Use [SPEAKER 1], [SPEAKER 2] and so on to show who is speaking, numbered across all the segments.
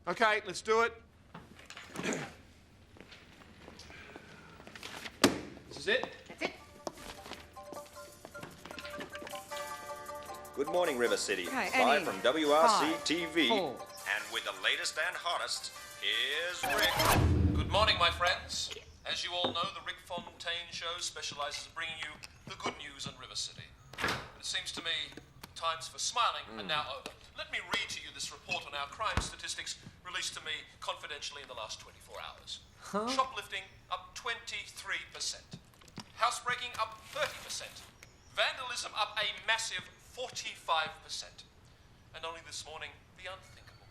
[SPEAKER 1] Okay, let's do it. This is it?
[SPEAKER 2] That's it.
[SPEAKER 3] Good morning, River City.
[SPEAKER 2] Right,
[SPEAKER 3] Live from WRC
[SPEAKER 2] 5,
[SPEAKER 3] TV.
[SPEAKER 2] 4.
[SPEAKER 3] And with the latest and hottest, here's Rick.
[SPEAKER 4] Good morning, my friends. As you all know, the Rick Fontaine Show specializes in bringing you the good news in River City. It seems to me times for smiling are now over. Let me read to you this report on our crime statistics released to me confidentially in the last 24 hours. Shoplifting up 23%. Housebreaking up 30%. Vandalism up a massive 45%. And only this morning, the unthinkable.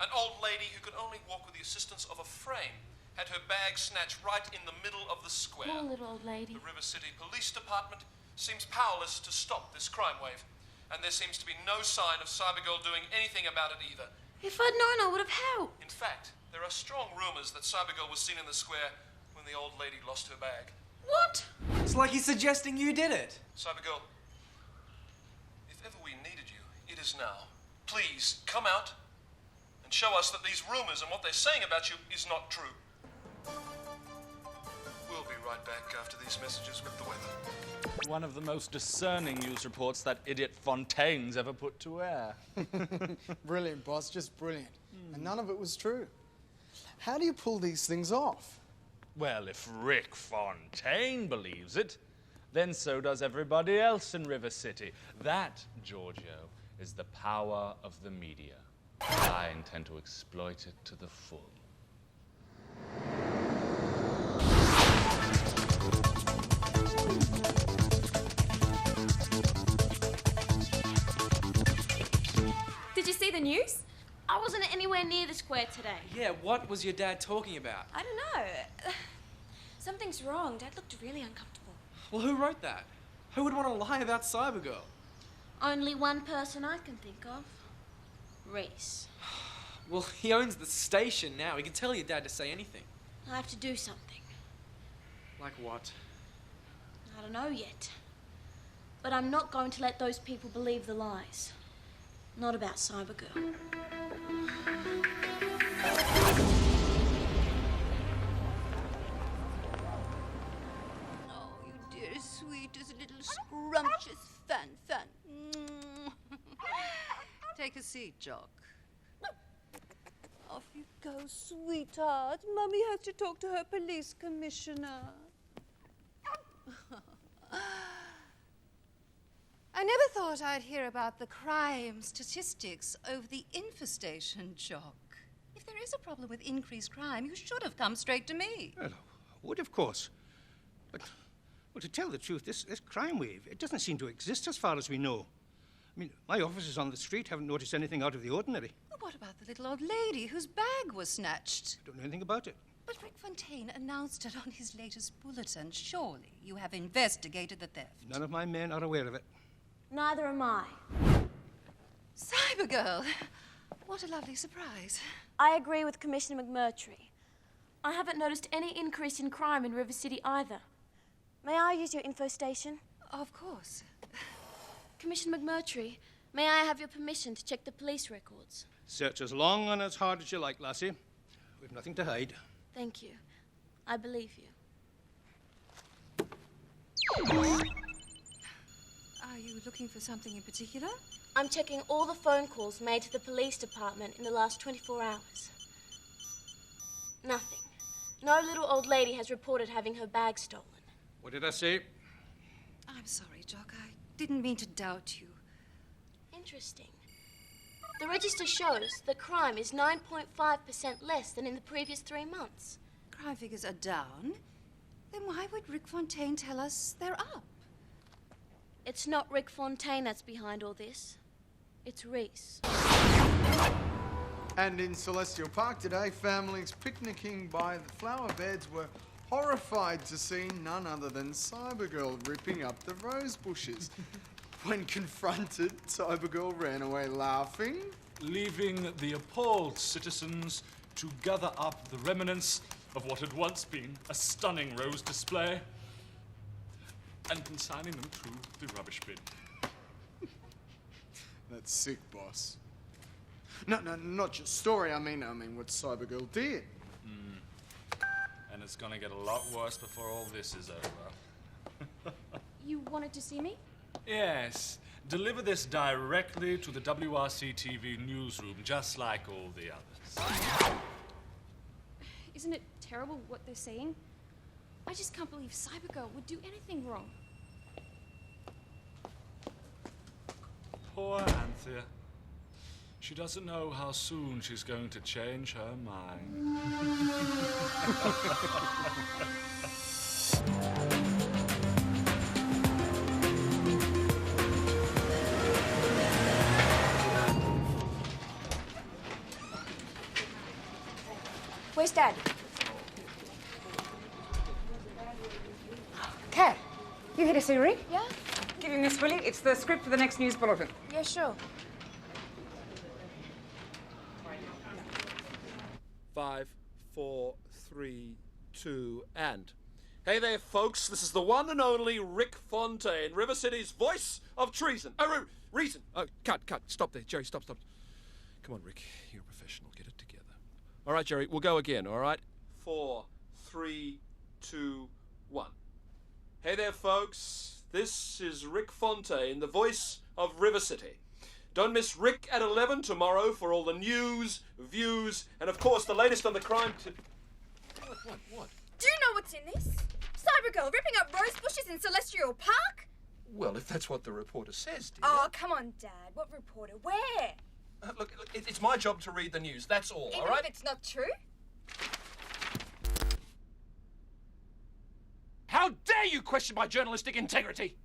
[SPEAKER 4] An old lady who could only walk with the assistance of a frame had her bag snatched right in the middle of the square.
[SPEAKER 5] Poor little old lady.
[SPEAKER 4] The River City Police Department seems powerless to stop this crime wave, and there seems to be no sign of Cybergirl doing anything about it either.
[SPEAKER 5] If I'd known, I would have helped.
[SPEAKER 4] In fact, there are strong rumors that Cybergirl was seen in the square when the old lady lost her bag.
[SPEAKER 5] What?
[SPEAKER 1] It's like he's suggesting you did it.
[SPEAKER 4] Cybergirl, if ever we needed you, it is now. Please, come out and show us that these rumors and what they're saying about you is not true. We'll be right back after these messages with the weather.
[SPEAKER 6] One of the most discerning news reports that idiot Fontaine's ever put to air.
[SPEAKER 7] Brilliant, boss, just brilliant. And none of it was true. How do you pull these things off?
[SPEAKER 6] Well, if Rick Fontaine believes it, then so does everybody else in River City. That, Giorgio, is the power of the media. I intend to exploit it to the full.
[SPEAKER 5] Did you see the news? I wasn't anywhere near the square today.
[SPEAKER 1] Yeah, what was your dad talking about?
[SPEAKER 5] I don't know. Something's wrong. Dad looked really uncomfortable.
[SPEAKER 1] Well, who wrote that? Who would want to lie about Cybergirl?
[SPEAKER 5] Only one person I can think of. Reese.
[SPEAKER 1] Well, he owns the station now. He can tell your dad to say anything.
[SPEAKER 5] I have to do something.
[SPEAKER 1] Like what?
[SPEAKER 5] I don't know yet. But I'm not going to let those people believe the lies. Not about Cybergirl.
[SPEAKER 2] Oh, you dear sweetest little scrumptious fan. Take a seat, Jock. Off you go, sweetheart. Mummy has to talk to her police commissioner. I never thought I'd hear about the crime statistics over the infestation, Jock. If there is a problem with increased crime, you should have come straight to me.
[SPEAKER 8] Well, I would, of course. But, well, to tell the truth, this crime wave, it doesn't seem to exist as far as we know. I mean, my officers on the street haven't noticed anything out of the ordinary.
[SPEAKER 2] Well, what about the little old lady whose bag was snatched?
[SPEAKER 8] I don't know anything about it.
[SPEAKER 2] But Rick Fontaine announced it on his latest bulletin. Surely you have investigated the theft.
[SPEAKER 8] None of my men are aware of it.
[SPEAKER 5] Neither am I.
[SPEAKER 2] Cybergirl! What a lovely surprise.
[SPEAKER 5] I agree with Commissioner McMurtry. I haven't noticed any increase in crime in River City either. May I use your info station?
[SPEAKER 2] Of course.
[SPEAKER 5] Commissioner McMurtry, may I have your permission to check the police records?
[SPEAKER 8] Search as long and as hard as you like, lassie. We've nothing to hide.
[SPEAKER 5] Thank you. I believe you.
[SPEAKER 2] Are you looking for something in particular?
[SPEAKER 5] I'm checking all the phone calls made to the police department in the last 24 hours. Nothing. No little old lady has reported having her bag stolen.
[SPEAKER 8] What did I say?
[SPEAKER 2] I'm sorry, Jock. I didn't mean to doubt you.
[SPEAKER 5] Interesting. The register shows that crime is 9.5% less than in the previous 3 months.
[SPEAKER 2] Crime figures are down. Then why would Rick Fontaine tell us they're up?
[SPEAKER 5] It's not Rick Fontaine that's behind all this. It's Reese.
[SPEAKER 7] And in Celestial Park today, families picnicking by the flower beds were horrified to see none other than Cybergirl ripping up the rose bushes. When confronted, Cybergirl ran away laughing,
[SPEAKER 6] Leaving the appalled citizens to gather up the remnants of what had once been a stunning rose display and consigning them to the rubbish bin.
[SPEAKER 7] That's sick, boss. No, not just story. I mean what Cybergirl did.
[SPEAKER 6] And it's gonna get a lot worse before all this is over.
[SPEAKER 5] You wanted to see me?
[SPEAKER 6] Yes. Deliver this directly to the WRC TV newsroom, just like all the others.
[SPEAKER 5] Isn't it terrible what they're saying? I just can't believe Cybergirl would do anything wrong.
[SPEAKER 6] Poor Anthea. She doesn't know how soon she's going to change her mind.
[SPEAKER 5] Where's Dad?
[SPEAKER 9] Kat, you here to see Rick?
[SPEAKER 5] Yeah?
[SPEAKER 9] Give him this, will you? It's the script for the next news bulletin.
[SPEAKER 5] Yeah, sure.
[SPEAKER 4] 5, 4, 3, 2, and. Hey there, folks. This is the one and only Rick Fontaine, River City's voice of treason. Reason. Cut. Stop there. Jerry, stop. Come on, Rick. You're a professional. Get it together. All right, Jerry, we'll go again, all right? 4, 3, 2, 1. Hey there, folks. This is Rick Fontaine, the voice of River City. Don't miss Rick at 11 tomorrow for all the news, views, and of course the latest on the crime. What?
[SPEAKER 10] Do you know what's in this? Cybergirl ripping up rose bushes in Celestial Park?
[SPEAKER 4] Well, if that's what the reporter says, dear.
[SPEAKER 10] Oh, come on, Dad. What reporter? Where?
[SPEAKER 4] Look, it's my job to read the news. That's all,
[SPEAKER 10] Even
[SPEAKER 4] all right?
[SPEAKER 10] if it's not true?
[SPEAKER 4] How dare you question my journalistic integrity?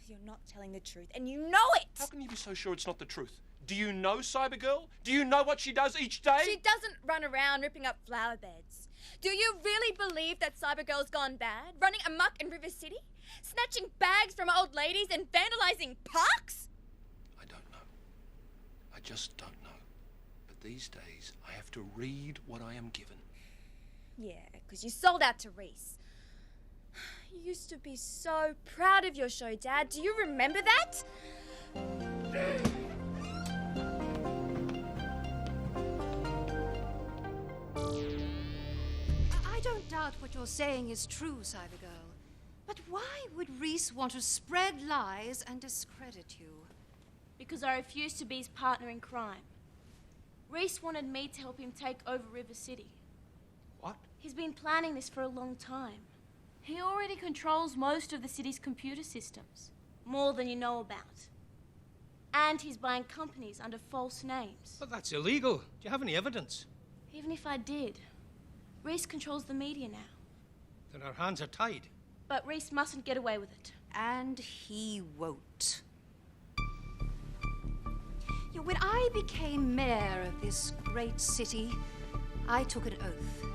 [SPEAKER 10] You're not telling the truth, and you know it!
[SPEAKER 4] How can you be so sure it's not the truth? Do you know Cybergirl? Do you know what she does each day?
[SPEAKER 10] She doesn't run around ripping up flower beds. Do you really believe that Cybergirl's gone bad? Running amok in River City? Snatching bags from old ladies and vandalizing parks?
[SPEAKER 4] I don't know. I just don't know. But these days, I have to read what I am given.
[SPEAKER 10] Yeah, because you sold out to Reese. You used to be so proud of your show, Dad. Do you remember that?
[SPEAKER 2] I don't doubt what you're saying is true, Cybergirl. But why would Reese want to spread lies and discredit you?
[SPEAKER 5] Because I refused to be his partner in crime. Reese wanted me to help him take over River City.
[SPEAKER 4] What?
[SPEAKER 5] He's been planning this for a long time. He already controls most of the city's computer systems. More than you know about. And he's buying companies under false names.
[SPEAKER 8] But that's illegal. Do you have any evidence?
[SPEAKER 5] Even if I did, Reese controls the media now.
[SPEAKER 8] Then our hands are tied.
[SPEAKER 5] But Reese mustn't get away with it.
[SPEAKER 2] And he won't. Yeah, when I became mayor of this great city, I took an oath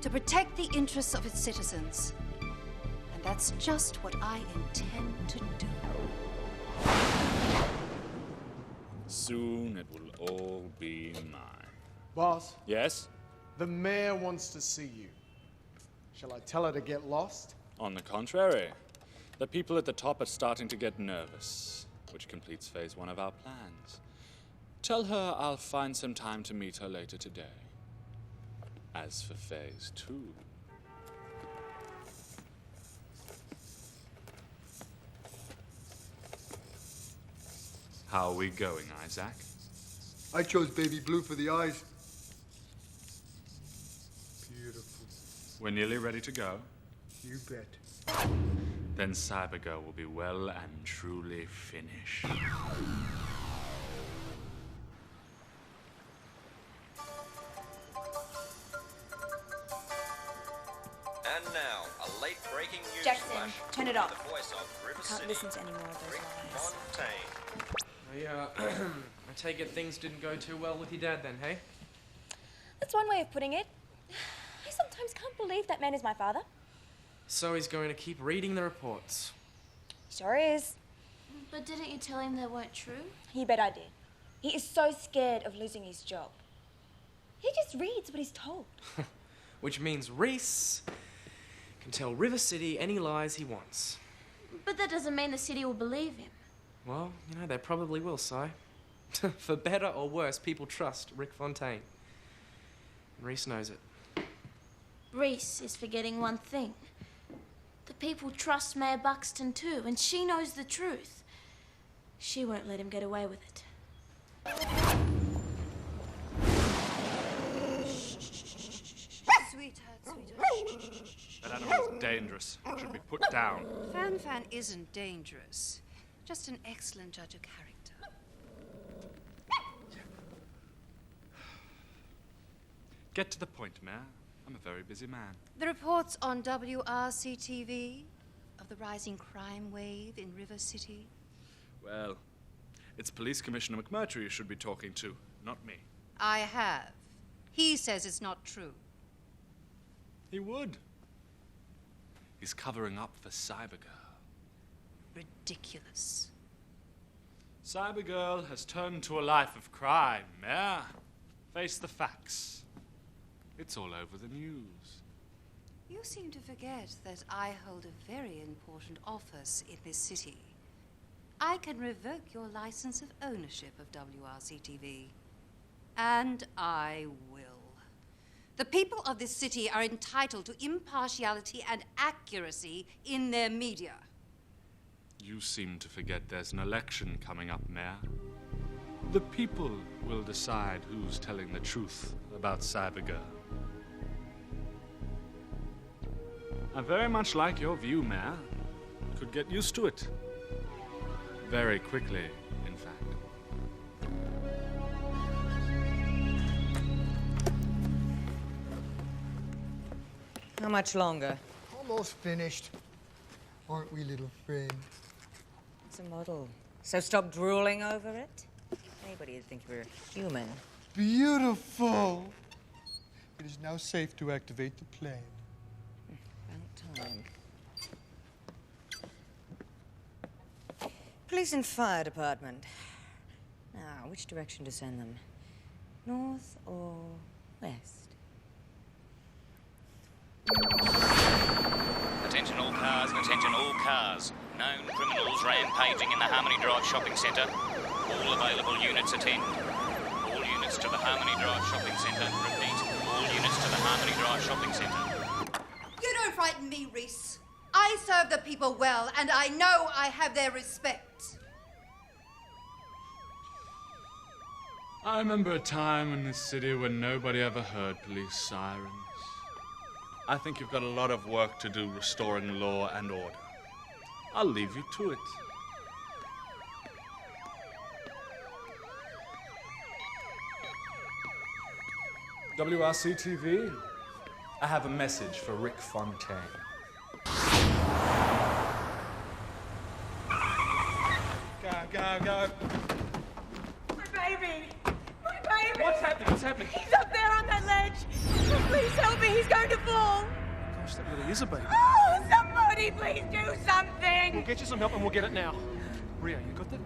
[SPEAKER 2] to protect the interests of its citizens. And that's just what I intend to do.
[SPEAKER 6] Soon it will all be mine.
[SPEAKER 7] Boss,
[SPEAKER 6] Yes?
[SPEAKER 7] the mayor wants to see you. Shall I tell her to get lost?
[SPEAKER 6] On the contrary, the people at the top are starting to get nervous, which completes phase 1 of our plans. Tell her I'll find some time to meet her later today. As for phase 2... How are we going, Isaac?
[SPEAKER 7] I chose baby blue for the eyes. Beautiful.
[SPEAKER 6] We're nearly ready to go.
[SPEAKER 7] You bet.
[SPEAKER 6] Then Cybergirl will be well and truly finished.
[SPEAKER 3] And now, a late-breaking news
[SPEAKER 10] Jackson,
[SPEAKER 3] flash.
[SPEAKER 10] turn it off.
[SPEAKER 3] The voice of River
[SPEAKER 10] I can't
[SPEAKER 3] City,
[SPEAKER 10] listen to any more of those
[SPEAKER 3] Rick
[SPEAKER 10] lies.
[SPEAKER 3] Fontaine.
[SPEAKER 1] I take it things didn't go too well with your dad then, hey?
[SPEAKER 10] That's one way of putting it. I sometimes can't believe that man is my father.
[SPEAKER 1] So he's going to keep reading the reports.
[SPEAKER 10] Sure is.
[SPEAKER 5] But didn't you tell him they weren't true?
[SPEAKER 10] You bet I did. He is so scared of losing his job. He just reads what he's told.
[SPEAKER 1] Which means Reese can tell River City any lies he wants.
[SPEAKER 5] But that doesn't mean the city will believe him.
[SPEAKER 1] Well, you know, they probably will, Si. For better or worse, people trust Rick Fontaine. And Reese knows it.
[SPEAKER 5] Reese is forgetting one thing. The people trust Mayor Buxton too, and she knows the truth. She won't let him get away with it.
[SPEAKER 2] Sweetheart.
[SPEAKER 6] That animal is dangerous. Should be put down.
[SPEAKER 2] Fan isn't dangerous. Just an excellent judge of character.
[SPEAKER 6] Get to the point, Mayor. I'm a very busy man.
[SPEAKER 2] The reports on WRC-TV of the rising crime wave in River City.
[SPEAKER 6] Well, it's Police Commissioner McMurtry you should be talking to, not me.
[SPEAKER 2] I have. He says it's not true.
[SPEAKER 6] He would. He's covering up for Cybergirl.
[SPEAKER 2] Ridiculous.
[SPEAKER 6] Cybergirl has turned to a life of crime, Mayor. Face the facts. It's all over the news.
[SPEAKER 2] You seem to forget that I hold a very important office in this city. I can revoke your license of ownership of WRC-TV. And I will. The people of this city are entitled to impartiality and accuracy in their media.
[SPEAKER 6] You seem to forget there's an election coming up, Mayor. The people will decide who's telling the truth about Cybergirl. I very much like your view, Mayor. Could get used to it. Very quickly, in fact.
[SPEAKER 11] How much longer?
[SPEAKER 12] Almost finished. Aren't we, little friend?
[SPEAKER 11] It's a model. So stop drooling over it. Anybody would think you were human.
[SPEAKER 12] Beautiful! It is now safe to activate the plane.
[SPEAKER 11] About time. Police and Fire Department. Now, which direction to send them? North or west?
[SPEAKER 13] Attention all cars and attention all cars. Known criminals rampaging in the Harmony Drive shopping centre. All available units attend. All units to the Harmony Drive shopping centre. Repeat, all units to the Harmony Drive shopping centre.
[SPEAKER 2] You don't frighten me, Reese. I serve the people well, and I know I have their respect.
[SPEAKER 6] I remember a time in this city when nobody ever heard police sirens. I think you've got a lot of work to do restoring law and order. I'll leave you to it. WRC-TV, I have a message for Rick Fontaine. Go.
[SPEAKER 9] My baby! My baby!
[SPEAKER 1] What's happening? What's happening?
[SPEAKER 9] He's up there on that ledge! Oh, please help me, he's going to fall!
[SPEAKER 1] Gosh, that really is a baby.
[SPEAKER 9] Oh, somebody please do something!
[SPEAKER 1] We'll get you some help and we'll get it now. Rio, you got that?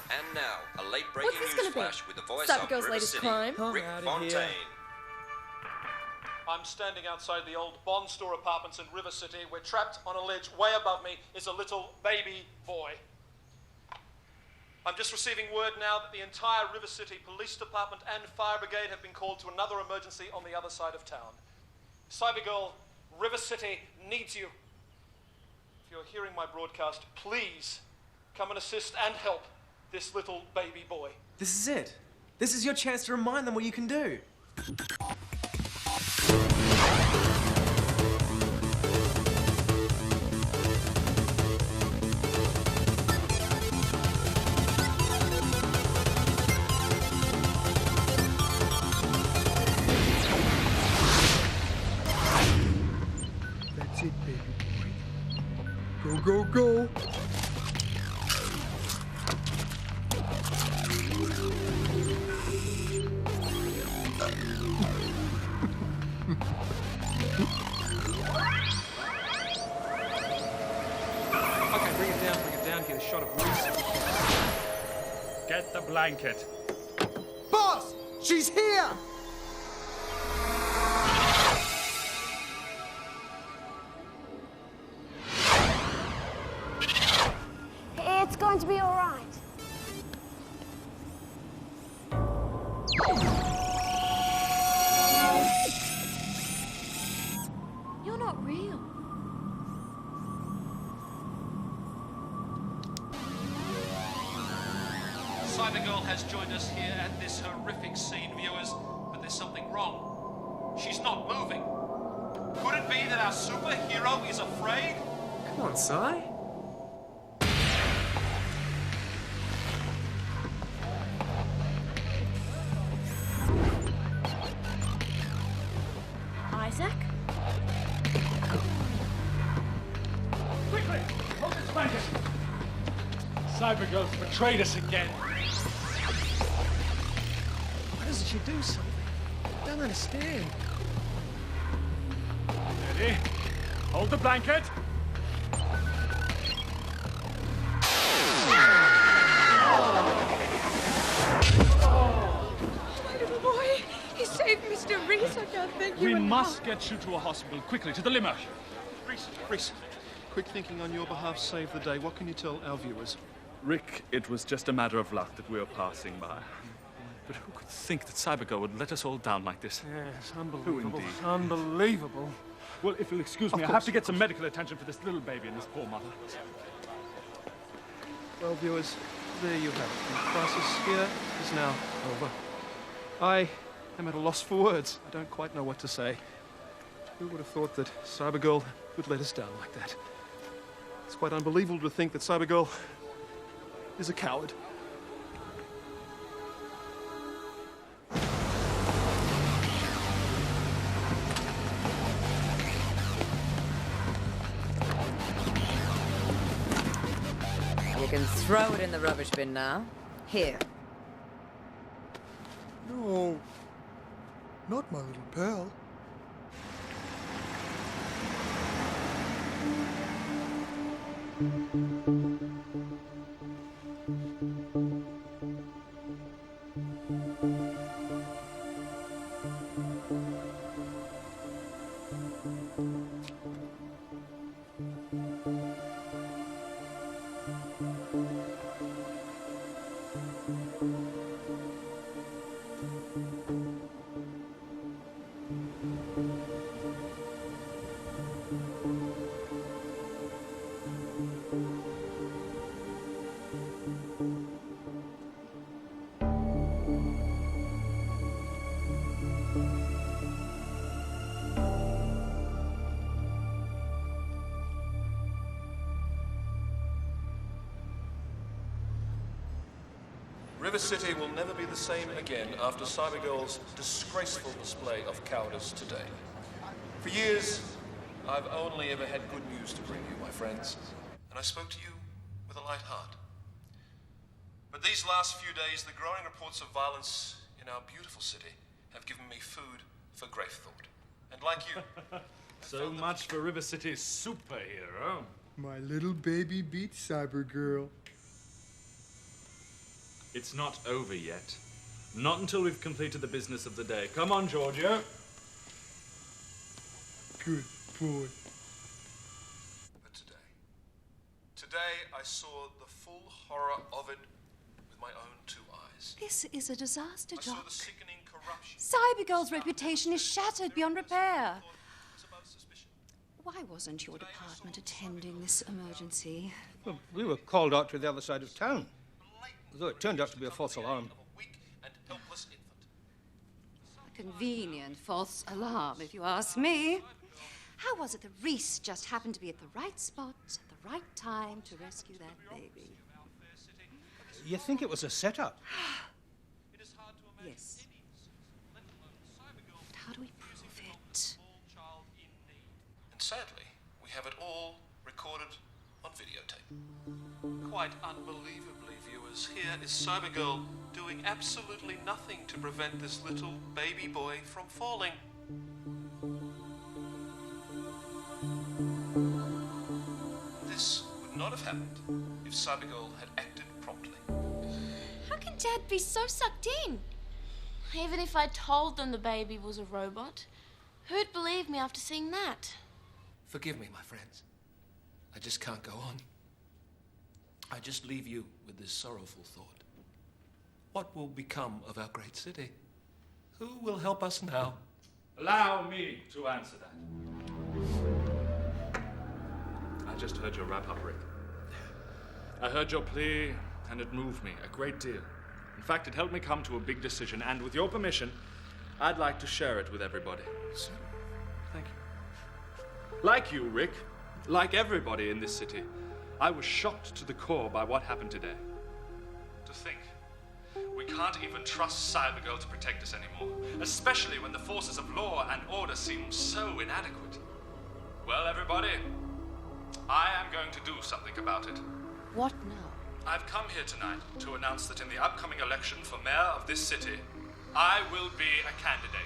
[SPEAKER 3] And now, a late breaking
[SPEAKER 10] What's this
[SPEAKER 3] news
[SPEAKER 10] gonna be?
[SPEAKER 3] flash with the voice
[SPEAKER 10] Cybergirl's
[SPEAKER 3] of River
[SPEAKER 10] latest
[SPEAKER 3] City,
[SPEAKER 10] crime?
[SPEAKER 3] Rick
[SPEAKER 1] Outta
[SPEAKER 3] Fontaine.
[SPEAKER 1] here.
[SPEAKER 4] I'm standing outside the old Bond store apartments in River City, where trapped on a ledge way above me is a little baby boy. I'm just receiving word now that the entire River City Police Department and Fire Brigade have been called to another emergency on the other side of town. Cybergirl, River City needs you. If you're hearing my broadcast, please come and assist and help this little baby boy.
[SPEAKER 1] This is it. This is your chance to remind them what you can do.
[SPEAKER 12] That's it, baby boy. Go, go, go!
[SPEAKER 1] Okay, bring it down, get a shot of Reese.
[SPEAKER 6] Get the blanket.
[SPEAKER 7] Boss! She's here!
[SPEAKER 5] It's
[SPEAKER 4] Cybergirl has joined us here at this horrific scene, viewers, but there's something wrong. She's not moving. Could it be that our superhero is afraid?
[SPEAKER 1] Come on, Cy.
[SPEAKER 5] Isaac?
[SPEAKER 6] Quickly! Hold this blanket! Cybergirl's betrayed us again.
[SPEAKER 1] Why doesn't she do something? I don't understand.
[SPEAKER 6] Ready? Hold the blanket.
[SPEAKER 9] My little boy, he saved Mr. Reese. I can't thank you
[SPEAKER 6] We
[SPEAKER 9] enough.
[SPEAKER 6] must get you to a hospital quickly, to the limo.
[SPEAKER 4] Reese, quick thinking on your behalf saved the day. What can you tell our viewers?
[SPEAKER 6] Rick, it was just a matter of luck that we were passing by. But who could think that Cybergirl would let us all down like this?
[SPEAKER 1] Yes, unbelievable.
[SPEAKER 6] indeed?
[SPEAKER 1] Unbelievable.
[SPEAKER 6] Well, if you'll excuse me, I have to get some medical attention for this little baby and this poor mother.
[SPEAKER 4] Well, viewers, there you have it. The crisis here is now over. I am at a loss for words. I don't quite know what to say. Who would have thought that Cybergirl would let us down like that? It's quite unbelievable to think that Cybergirl is a coward.
[SPEAKER 11] You can throw it in the rubbish bin now. Here.
[SPEAKER 12] No, not my little pal.
[SPEAKER 4] River City will never be the same again after Cybergirl's disgraceful display of cowardice today. For years, I've only ever had good news to bring you, my friends, and I spoke to you with a light heart. But these last few days, the growing reports of violence in our beautiful city have given me food for grave thought. And like you...
[SPEAKER 6] So much for River City's superhero.
[SPEAKER 12] My little baby beat Cybergirl.
[SPEAKER 6] It's not over yet. Not until we've completed the business of the day. Come on, Giorgio.
[SPEAKER 12] Good boy.
[SPEAKER 4] But today I saw the full horror of it with my own two eyes.
[SPEAKER 2] This is a disaster,
[SPEAKER 4] I saw
[SPEAKER 2] Doc.
[SPEAKER 4] the sickening corruption.
[SPEAKER 2] Cybergirl's reputation is shattered beyond repair. Why wasn't your department attending this emergency?
[SPEAKER 8] Well, we were called out to the other side of town. Though it turned out to be a false alarm.
[SPEAKER 2] A convenient false alarm, if you ask me. How was it that Reese just happened to be at the right spot at the right time to rescue that baby?
[SPEAKER 8] You think it was a setup?
[SPEAKER 2] Yes. But how do we prove it?
[SPEAKER 4] And sadly, we have it all recorded on videotape. Quite unbelievably, viewers, here is Cybergirl doing absolutely nothing to prevent this little baby boy from falling. This would not have happened if Cybergirl had acted promptly.
[SPEAKER 5] How can Dad be so sucked in? Even if I told them the baby was a robot, who'd believe me after seeing that?
[SPEAKER 4] Forgive me, my friends. I just can't go on. I just leave you with this sorrowful thought. What will become of our great city? Who will help us now?
[SPEAKER 6] Allow me to answer that. I just heard your wrap-up, Rick. I heard your plea, and it moved me a great deal. In fact, it helped me come to a big decision, and with your permission, I'd like to share it with everybody. So, thank you. Like you, Rick, like everybody in this city, I was shocked to the core by what happened today. To think, we can't even trust Cybergirl to protect us anymore, especially when the forces of law and order seem so inadequate. Well, everybody, I am going to do something about it.
[SPEAKER 2] What now?
[SPEAKER 6] I've come here tonight to announce that in the upcoming election for mayor of this city, I will be a candidate.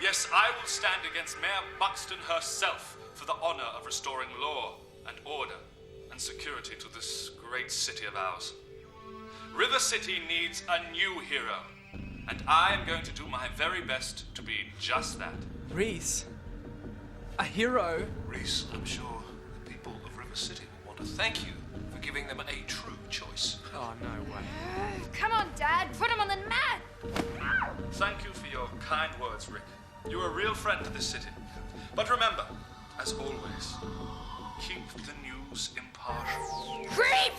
[SPEAKER 6] Yes, I will stand against Mayor Buxton herself for the honor of restoring law and order and security to this great city of ours. River City needs a new hero, and I am going to do my very best to be just that.
[SPEAKER 1] Reese, a hero?
[SPEAKER 4] Reese, I'm sure the people of River City will want to thank you for giving them a true choice.
[SPEAKER 1] Oh, no way.
[SPEAKER 10] Come on, Dad. Put him on the mat.
[SPEAKER 6] Thank you for your kind words, Rick. You're a real friend to this city. But remember, as always, keep the news impartial.
[SPEAKER 10] Creep!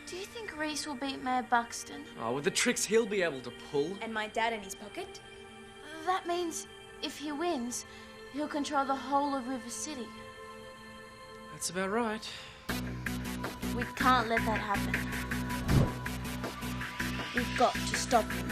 [SPEAKER 5] Do you think Reese will beat Mayor Buxton?
[SPEAKER 1] Oh, with the tricks he'll be able to pull.
[SPEAKER 10] And my dad in his pocket?
[SPEAKER 5] That means if he wins, he'll control the whole of River City.
[SPEAKER 1] That's about right.
[SPEAKER 5] We can't let that happen. We've got to stop him.